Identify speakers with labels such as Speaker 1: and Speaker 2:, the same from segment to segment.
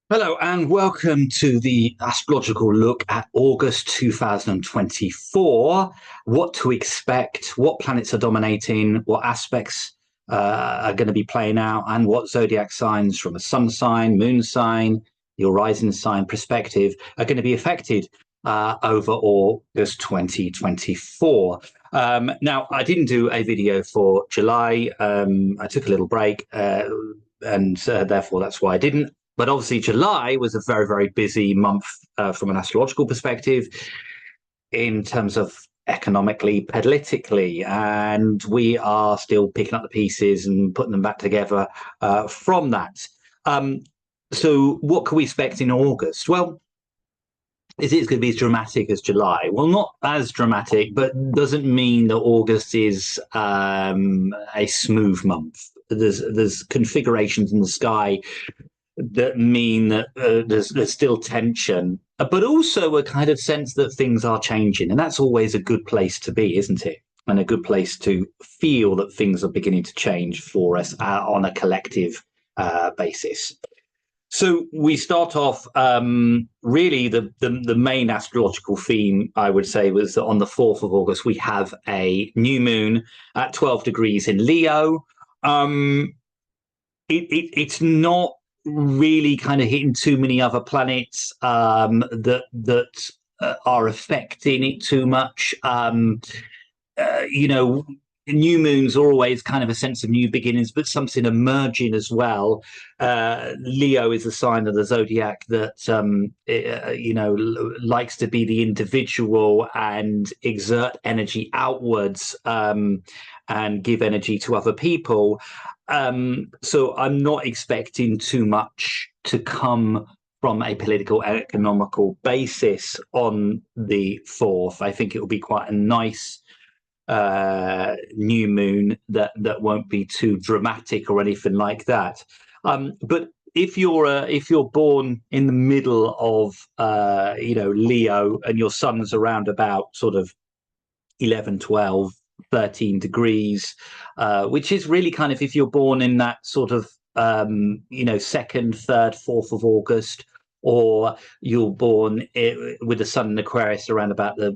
Speaker 1: Hello and welcome to the astrological look at August 2024. What to expect, what planets are dominating, what aspects are going to be playing out, and what zodiac signs from a sun sign, moon sign, your rising sign perspective are going to be affected over August 2024. Now, I didn't do a video for July. I took a little break, and therefore that's why I didn't. But obviously, July was a very, very busy month from an astrological perspective in terms of economically, politically, and we are still picking up the pieces and putting them back together from that. So, what can we expect in August? Well, is it going to be as dramatic as July? Well, not as dramatic, but doesn't mean that August is a smooth month. There's configurations in the sky that mean that there's still tension, but also a kind of sense that things are changing. And that's always a good place to be, isn't it? And a good place to feel that things are beginning to change for us on a collective basis. So we start off, really the main astrological theme, I would say, was that on the 4th of August, we have a new moon at 12 degrees in Leo. It's not really kind of hitting too many other planets that are affecting it too much. You know, new moons are always kind of a sense of new beginnings, but something emerging as well. Leo is a sign of the zodiac that likes to be the individual and exert energy outwards and give energy to other people. So I'm not expecting too much to come from a political economical basis on the 4th. I think it will be quite a nice new moon that won't be too dramatic or anything like that. But if you're born in the middle of Leo and your sun's around about sort of 11, 12, 13 degrees, which is really kind of if you're born in that sort of 2nd, 3rd, 4th of August, or you're born with the sun in Aquarius around about the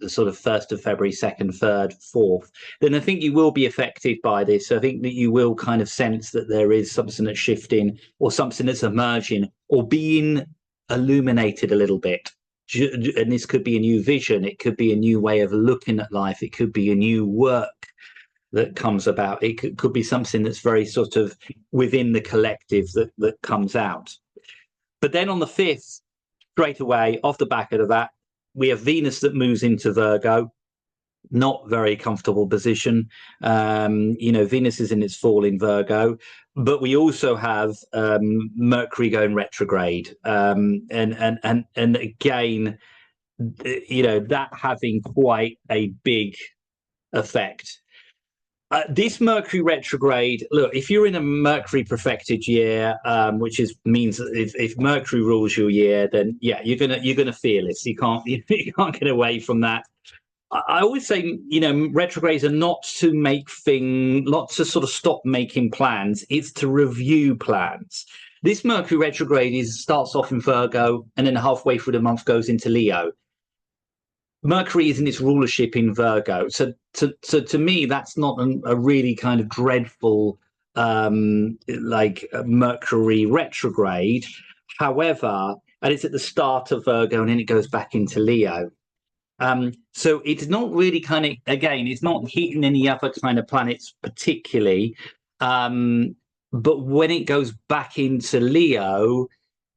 Speaker 1: sort of 1st of February, 2nd, 3rd, 4th, then I think you will be affected by this. I think that you will kind of sense that there is something that's shifting or something that's emerging or being illuminated a little bit. And this could be a new vision, it could be a new way of looking at life, it could be a new work that comes about, it could be something that's very sort of within the collective that comes out. But then on the 5th, straight away off the back of that, we have Venus that moves into Virgo. Not very comfortable position. Venus is in its fall in Virgo, but we also have Mercury going retrograde, and again, that having quite a big effect. This Mercury retrograde, look, if you're in a Mercury perfected year, which means that if Mercury rules your year, then yeah, you're gonna feel it. You can't get away from that. I always say, retrogrades are not to sort of stop making plans. It's to review plans. This Mercury retrograde starts off in Virgo and then halfway through the month goes into Leo. Mercury is in its rulership in Virgo. So to me, that's not a really kind of dreadful Mercury retrograde. However, and it's at the start of Virgo and then it goes back into Leo. So it's not really kind of, again, it's not hitting any other kind of planets particularly. But when it goes back into Leo,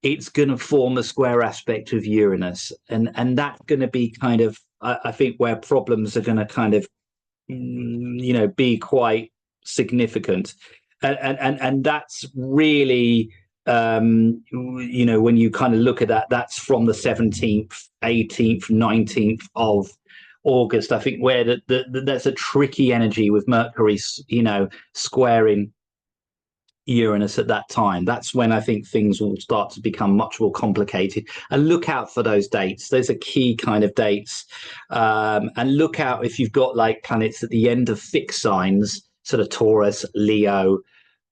Speaker 1: it's going to form a square aspect with Uranus. And that's going to be kind of, I think, where problems are going to kind of, be quite significant. And that's really, when you kind of look at that, that's from the 17th, 18th, 19th of August, I think, where there's a tricky energy with Mercury, squaring Uranus at that time. That's when I think things will start to become much more complicated. And look out for those dates. Those are key kind of dates. And look out if you've got like planets at the end of fixed signs, sort of Taurus, Leo,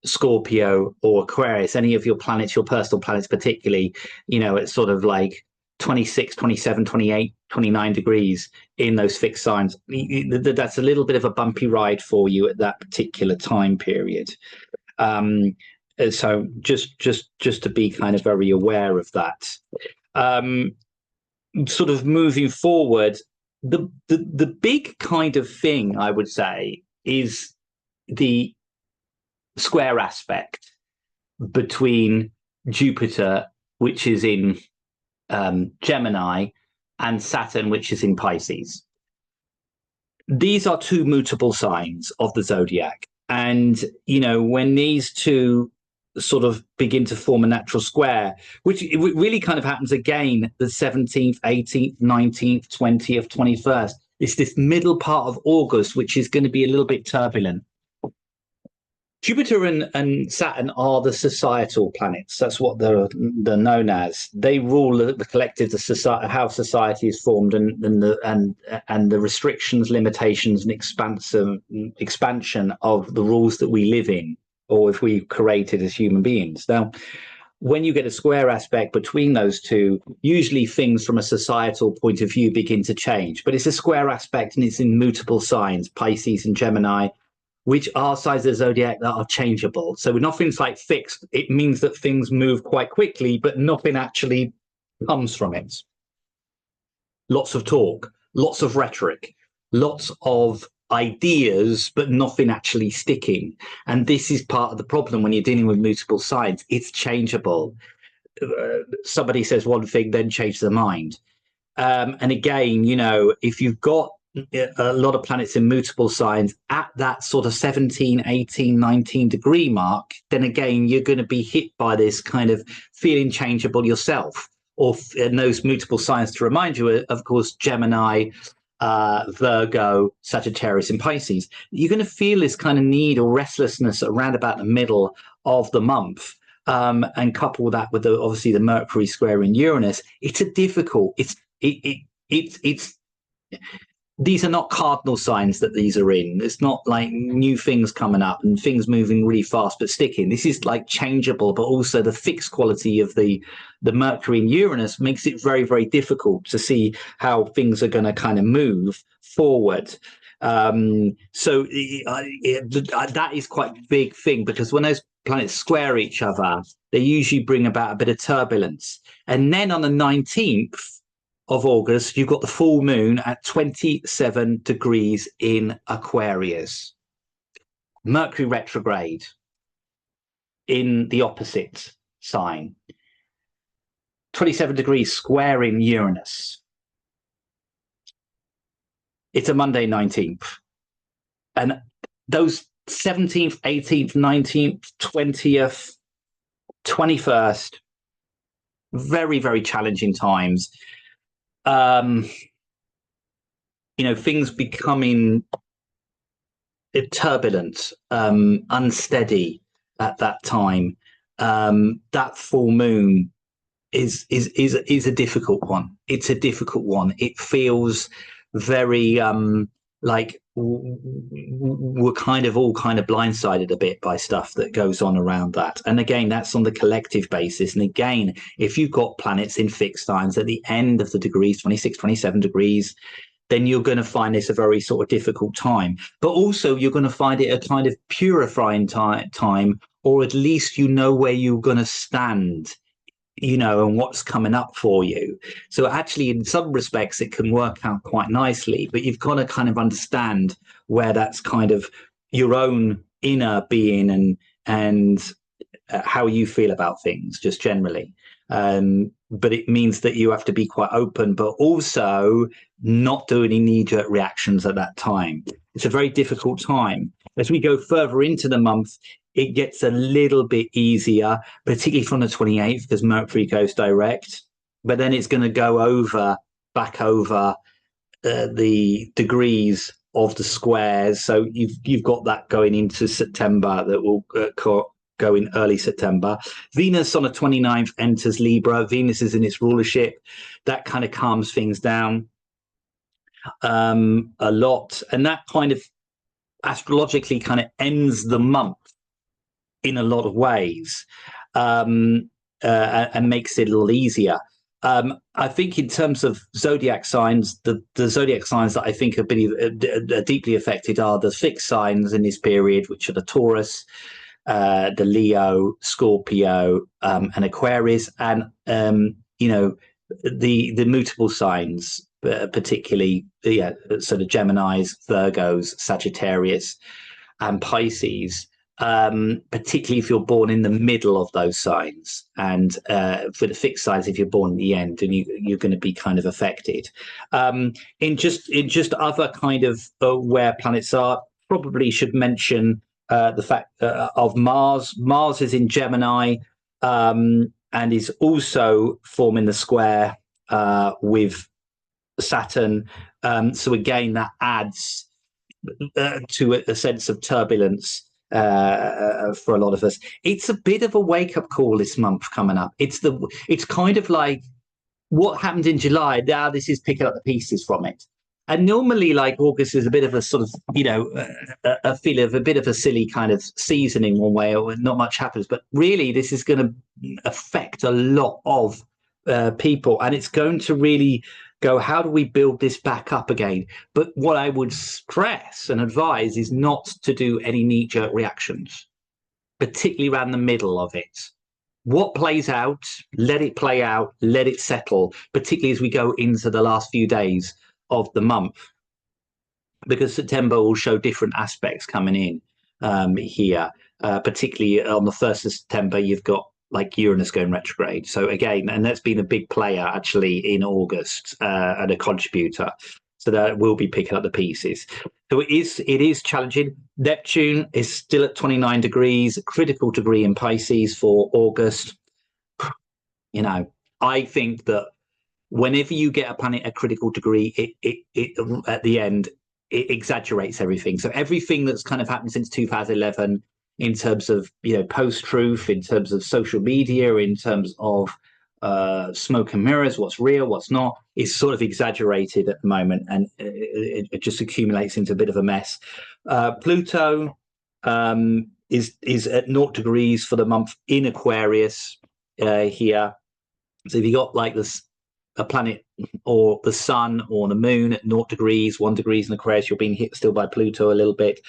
Speaker 1: Scorpio or Aquarius, any of your planets, your personal planets particularly, it's sort of like 26, 27, 28, 29 degrees in those fixed signs. That's a little bit of a bumpy ride for you at that particular time period. So just to be kind of very aware of that. Sort of moving forward, the big kind of thing I would say is the square aspect between Jupiter, which is in Gemini, and Saturn, which is in Pisces. These are two mutable signs of the zodiac. And, when these two sort of begin to form a natural square, which it really kind of happens again the 17th, 18th, 19th, 20th, 21st. It's this middle part of August, which is going to be a little bit turbulent. Jupiter and Saturn are the societal planets. That's what they're known as. They rule the collective, the society, how society is formed, and the restrictions, limitations, and expansion of the rules that we live in, or if we created as human beings. Now, when you get a square aspect between those two, usually things from a societal point of view begin to change. But it's a square aspect, and it's in mutable signs, Pisces and Gemini, which are signs of the zodiac that are changeable. So nothing's like fixed. It means that things move quite quickly, but nothing actually comes from it. Lots of talk, lots of rhetoric, lots of ideas, but nothing actually sticking. And this is part of the problem when you're dealing with mutable signs. It's changeable. Somebody says one thing, then change their mind. And again, if you've got a lot of planets in mutable signs at that sort of 17, 18, 19 degree mark, then again, you're going to be hit by this kind of feeling changeable yourself. Or in those mutable signs, to remind you, of course, Gemini, Virgo, Sagittarius, and Pisces. You're going to feel this kind of need or restlessness around about the middle of the month. And couple that with obviously the Mercury square in Uranus. It's a difficult. It's these are not cardinal signs that these are in. It's not like new things coming up and things moving really fast but sticking. This is like changeable, but also the fixed quality of the Mercury and Uranus makes it very, very difficult to see how things are going to kind of move forward. So that is quite a big thing, because when those planets square each other, they usually bring about a bit of turbulence. And then on the 19th of August, you've got the full moon at 27 degrees in Aquarius. Mercury retrograde in the opposite sign. 27 degrees square in Uranus. It's a Monday 19th. And those 17th, 18th, 19th, 20th, 21st, very, very challenging times. Things becoming turbulent, unsteady at that time. That full moon is a difficult one. It's a difficult one. It feels very like we're kind of all kind of blindsided a bit by stuff that goes on around that. And again, that's on the collective basis. And again, if you've got planets in fixed signs at the end of the degrees, 26, 27 degrees, then you're going to find this a very sort of difficult time. But also you're going to find it a kind of purifying time, or at least you know where you're going to stand, and what's coming up for you. So actually, in some respects, it can work out quite nicely, but you've got to kind of understand where that's kind of your own inner being and how you feel about things, just generally. But it means that you have to be quite open, but also not do any knee-jerk reactions at that time. It's a very difficult time. As we go further into the month, it gets a little bit easier, particularly from the 28th, because Mercury goes direct. But then it's going to go back over the degrees of the squares. So you've got that going into September that will go in early September. Venus on the 29th enters Libra. Venus is in its rulership. That kind of calms things down a lot. And that kind of astrologically kind of ends the month. in a lot of ways, and makes it a little easier. I think in terms of zodiac signs, the zodiac signs that I think have been deeply affected are the fixed signs in this period, which are the Taurus, the Leo, Scorpio, and Aquarius, and the mutable signs, particularly so the Geminis, Virgos, Sagittarius, and Pisces. Particularly if you're born in the middle of those signs, and for the fixed signs, if you're born at the end, and you're going to be kind of affected. In just other kind of where planets are, probably should mention the fact of Mars. Mars is in Gemini, and is also forming the square with Saturn. So again, that adds to a sense of turbulence for a lot of us. It's a bit of a wake-up call this month coming up. It's kind of like what happened in July. Now this is picking up the pieces from it. And normally, like, August is a bit of a sort of, a feel of a bit of a silly kind of season in one way, or not much happens. But really, this is going to affect a lot of people, and it's going to really go, how do we build this back up again? But what I would stress and advise is not to do any knee-jerk reactions, particularly around the middle of it. What plays out, let it play out, let it settle, particularly as we go into the last few days of the month, because September will show different aspects coming in here. Particularly on the 1st of September, you've got like Uranus going retrograde. So again, and that's been a big player actually in August, and a contributor. So that will be picking up the pieces. So it is challenging. Neptune is still at 29 degrees, critical degree in Pisces for August. I think that whenever you get a planet at critical degree, it at the end, it exaggerates everything. So everything that's kind of happened since 2011, in terms of post-truth, in terms of social media, in terms of smoke and mirrors, what's real, what's not, is sort of exaggerated at the moment, and it just accumulates into a bit of a mess. Pluto is at 0 degrees for the month in Aquarius here. So if you got like a planet or the sun or the moon at 0 degrees, 1 degrees in Aquarius, you're being hit still by Pluto a little bit.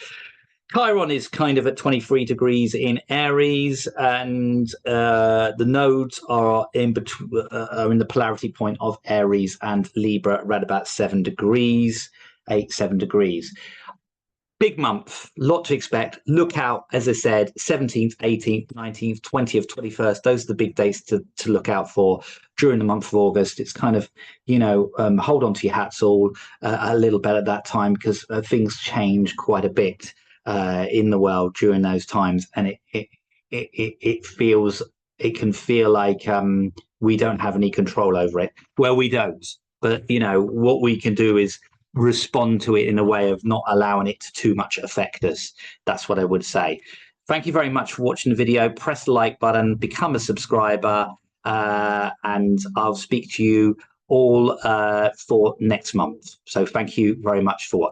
Speaker 1: Chiron is kind of at 23 degrees in Aries, and the nodes are in between, are in the polarity point of Aries and Libra, around about 7 degrees, 7 degrees. Big month, lot to expect. Look out, as I said, 17th, 18th, 19th, 20th, 21st. Those are the big days to look out for during the month of August. It's kind of, hold on to your hats all a little bit at that time, because things change quite a bit in the world during those times, and it can feel like we don't have any control over it. Well, we don't, but what we can do is respond to it in a way of not allowing it to too much affect us. That's what I would say. Thank you very much for watching the video. Press the like button, become a subscriber, and I'll speak to you all for next month. So thank you very much for watching.